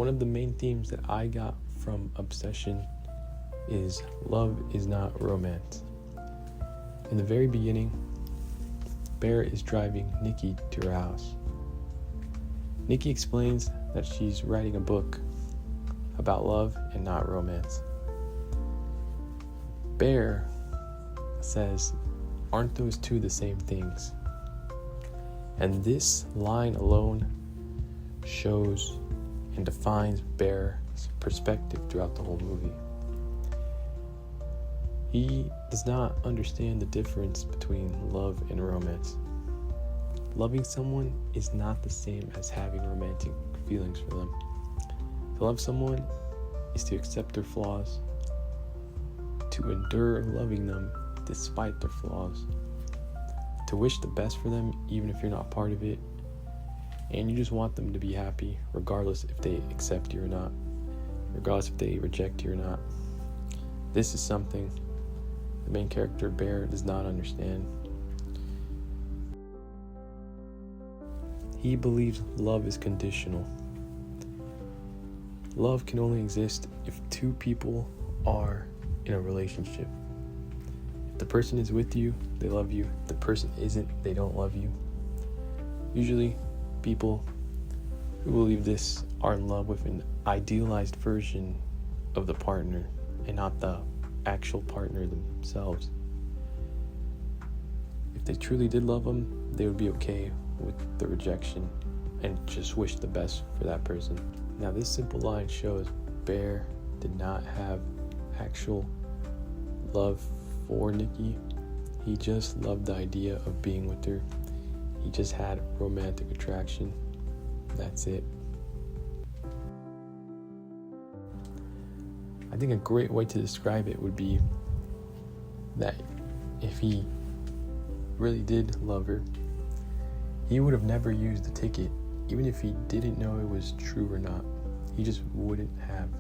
One of the main themes that I got from Obsession is love is not romance. In the very beginning, Bear is driving Nikki to her house. Nikki explains that she's writing a book about love and not romance. Bear says, "Aren't those two the same things?" And this line alone shows and defines Bear's perspective throughout the whole movie. He does not understand the difference between love and romance. Loving someone is not the same as having romantic feelings for them. To love someone is to accept their flaws, to endure loving them despite their flaws, to wish the best for them even if you're not part of it, and you just want them to be happy regardless if they accept you or not, regardless if they reject you or not. This is something the main character, Bear, does not understand. He believes love is conditional. Love can only exist if two people are in a relationship. If the person is with you, they love you. If the person isn't, they don't love you. Usually, people who believe this are in love with an idealized version of the partner and not the actual partner themselves. If they truly did love them, they would be okay with the rejection and just wish the best for that person. Now, this simple line shows Bear did not have actual love for Nikki. He just loved the idea of being with her. He just had romantic attraction. That's it. I think a great way to describe it would be that if he really did love her, he would have never used the ticket, even if he didn't know it was true or not. He just wouldn't have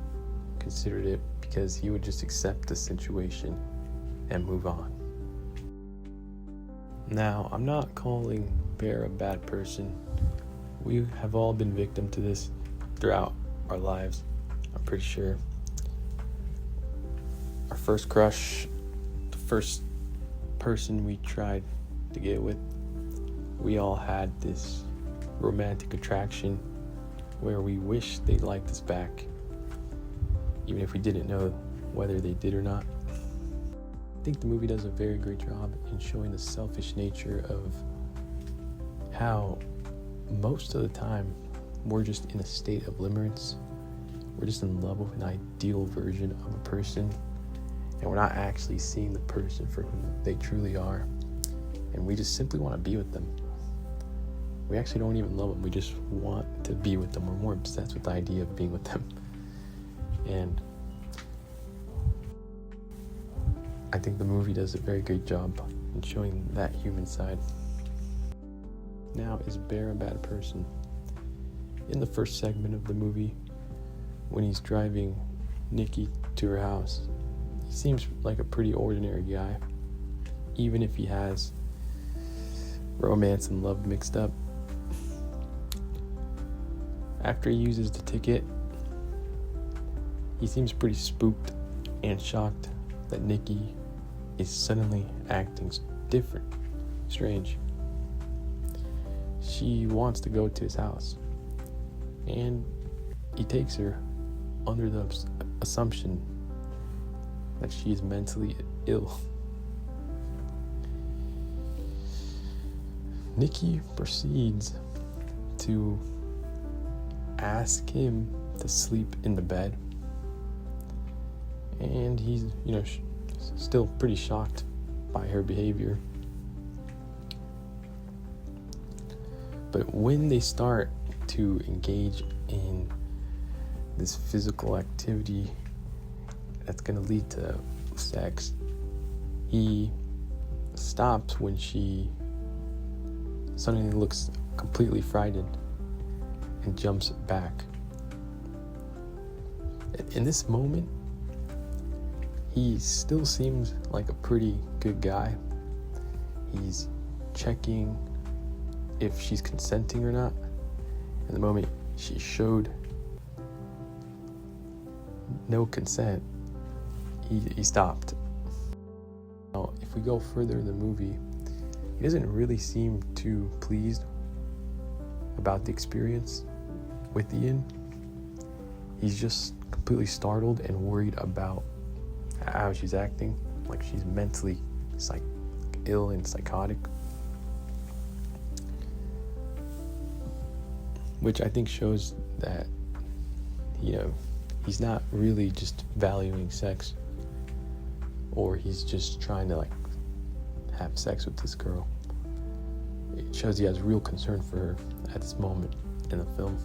considered it because he would just accept the situation and move on. Now, I'm not calling Bear a bad person. We have all been victim to this throughout our lives, I'm pretty sure. Our first crush, the first person we tried to get with, we all had this romantic attraction where we wish they liked us back, even if we didn't know whether they did or not. I think the movie does a very great job in showing the selfish nature of how most of the time we're just in a state of limerence. We're just in love with an ideal version of a person, and we're not actually seeing the person for who they truly are, and we just simply want to be with them. We actually don't even love them, we just want to be with them. We're more obsessed with the idea of being with them. And I think the movie does a very great job in showing that human side. Now, is Bear a bad person? In the first segment of the movie, when he's driving Nikki to her house, he seems like a pretty ordinary guy, even if he has romance and love mixed up. After he uses the ticket, he seems pretty spooked and shocked that Nikki is suddenly acting different, strange. She wants to go to his house, and he takes her under the assumption that she is mentally ill. Nikki proceeds to ask him to sleep in the bed, and he's, still pretty shocked by her behavior. But when they start to engage in this physical activity that's going to lead to sex, he stops when she suddenly looks completely frightened and jumps back. In this moment, he still seems like a pretty good guy. He's checking if she's consenting or not. And the moment she showed no consent, he stopped. Now, if we go further in the movie, he doesn't really seem too pleased about the experience with Ian. He's just completely startled and worried about how she's acting, like she's mentally ill and psychotic, which I think shows that, he's not really just valuing sex, or he's just trying to have sex with this girl. It shows he has real concern for her at this moment in the film.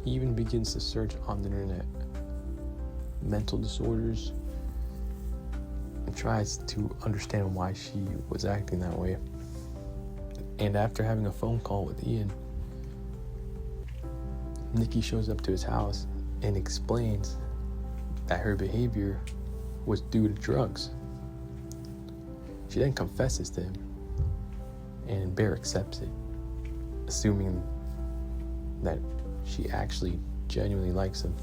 He even begins to search on the internet mental disorders and tries to understand why she was acting that way. And after having a phone call with Ian, Nikki shows up to his house and explains that her behavior was due to drugs. She then confesses to him, and Bear accepts it, assuming that she actually genuinely likes him.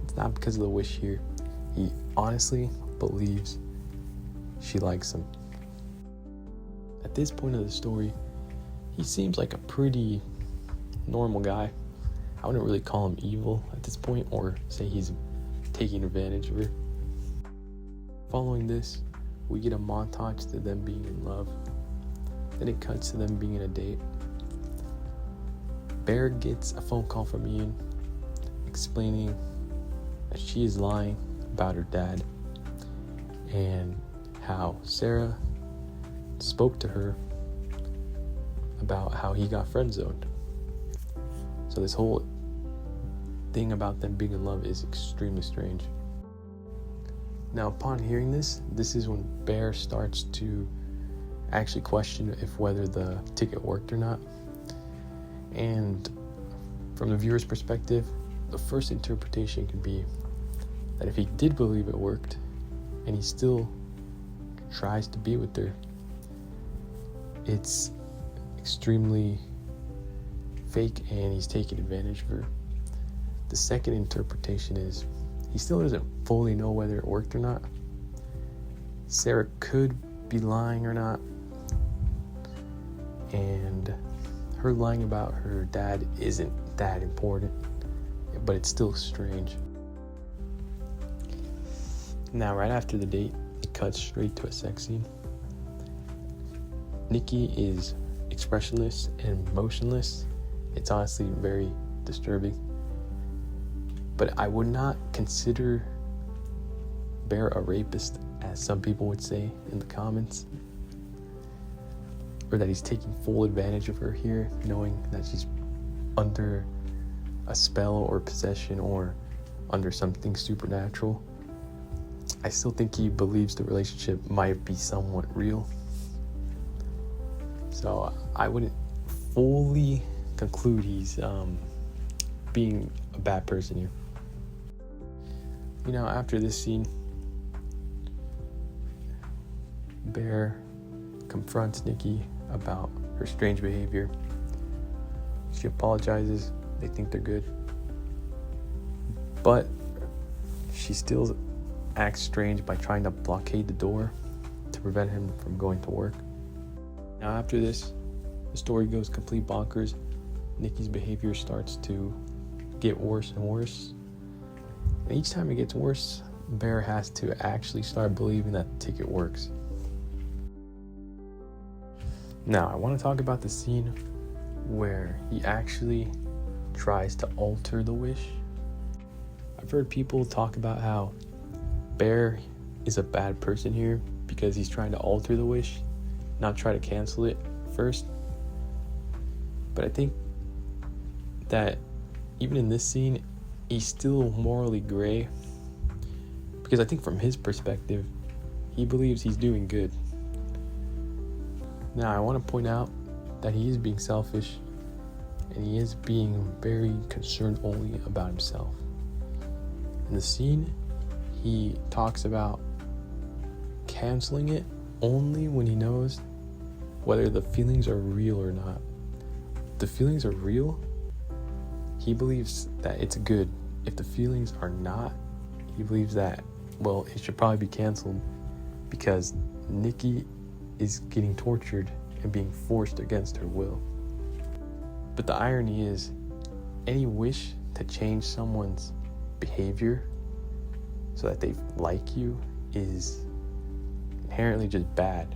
It's not because of the wish here. He honestly believes she likes him. At this point of the story, he seems like a pretty normal guy. I wouldn't really call him evil at this point, or say he's taking advantage of her. Following this, we get a montage to them being in love. Then it cuts to them being in a date. Bear gets a phone call from Ian explaining that she is lying about her dad and how Sarah spoke to her about how he got friend-zoned. So this whole thing about them being in love is extremely strange. Now, upon hearing this is when Bear starts to actually question if whether the ticket worked or not. And from the viewer's perspective, the first interpretation could be that if he did believe it worked and he still tries to be with her, it's extremely fake and he's taking advantage of her. The second interpretation is he still doesn't fully know whether it worked or not. Sarah could be lying or not, and her lying about her dad isn't that important, but it's still strange. Now, right after the date, it cuts straight to a sex scene. Nikki is expressionless and motionless. It's honestly very disturbing. But I would not consider Bear a rapist, as some people would say in the comments, or that he's taking full advantage of her here, knowing that she's under a spell or possession or under something supernatural. I still think he believes the relationship might be somewhat real. So I wouldn't fully conclude he's being a bad person here. After this scene, Bear confronts Nikki about her strange behavior. She apologizes. They think they're good. But she still acts strange by trying to blockade the door to prevent him from going to work. Now, after this, the story goes complete bonkers. Nikki's behavior starts to get worse and worse. And each time it gets worse, Bear has to actually start believing that the ticket works. Now, I want to talk about the scene where he actually tries to alter the wish. I've heard people talk about how Bear is a bad person here because he's trying to alter the wish, not try to cancel it first. But I think that even in this scene, he's still morally gray, because I think from his perspective, he believes he's doing good. Now, I want to point out that he is being selfish, and he is being very concerned only about himself. In the scene, he talks about canceling it only when he knows whether the feelings are real or not. If the feelings are real, He believes that it's good. If the feelings are not, he believes that, well, it should probably be canceled because Nikki is getting tortured and being forced against her will. But the irony is, any wish to change someone's behavior so that they like you is inherently just bad.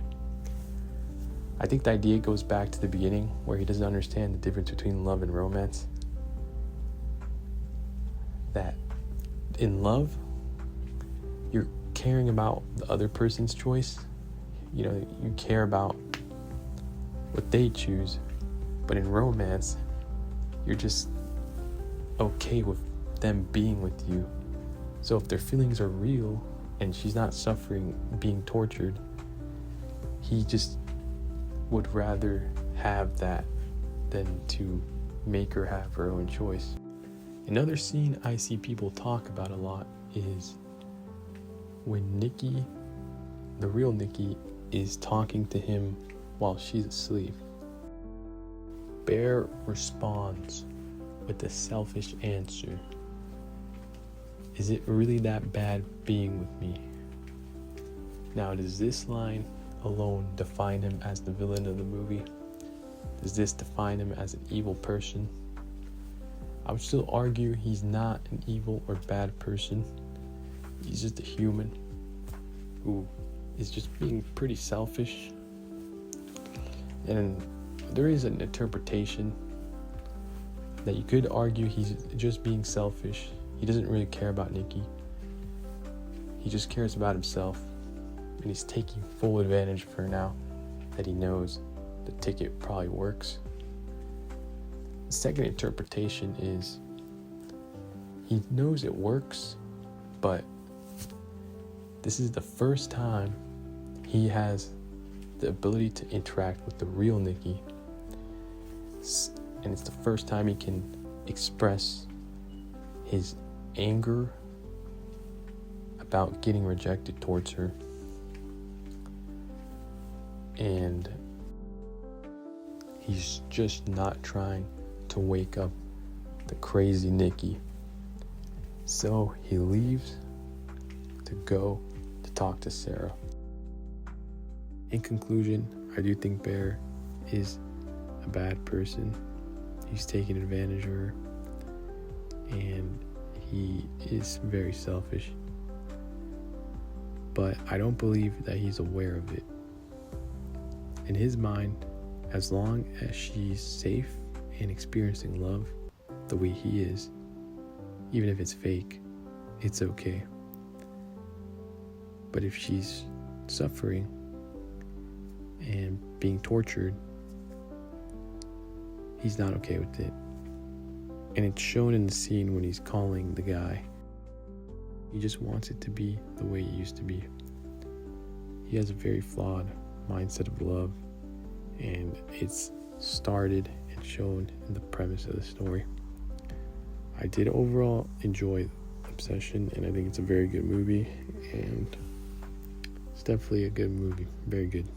I think the idea goes back to the beginning where he doesn't understand the difference between love and romance. That in love, you're caring about the other person's choice. You know, you care about what they choose. But in romance, you're just okay with them being with you. So if their feelings are real and she's not suffering, being tortured, he just would rather have that than to make her have her own choice. Another scene I see people talk about a lot is when Nikki, the real Nikki, is talking to him while she's asleep. Bear responds with a selfish answer. Is it really that bad being with me? Now, does this line alone define him as the villain of the movie? Does this define him as an evil person? I would still argue he's not an evil or bad person. He's just a human who is just being pretty selfish. And there is an interpretation that you could argue he's just being selfish. He doesn't really care about Nikki. He just cares about himself. And he's taking full advantage of her now that he knows the ticket probably works. The second interpretation is he knows it works, but this is the first time he has the ability to interact with the real Nikki. And it's the first time he can express his anger about getting rejected towards her. And he's just not trying to wake up the crazy Nikki. So he leaves to go to talk to Sarah. In conclusion, I do think Bear is a bad person. He's taking advantage of her, and he is very selfish. But I don't believe that he's aware of it. In his mind, as long as she's safe and experiencing love the way he is, even if it's fake, it's okay. But if she's suffering and being tortured, he's not okay with it. And it's shown in the scene when he's calling the guy. He just wants it to be the way it used to be. He has a very flawed mindset of love, and it's started and shown in the premise of the story. I did overall enjoy Obsession, and I think it's a very good movie, and it's definitely a good movie. Very good.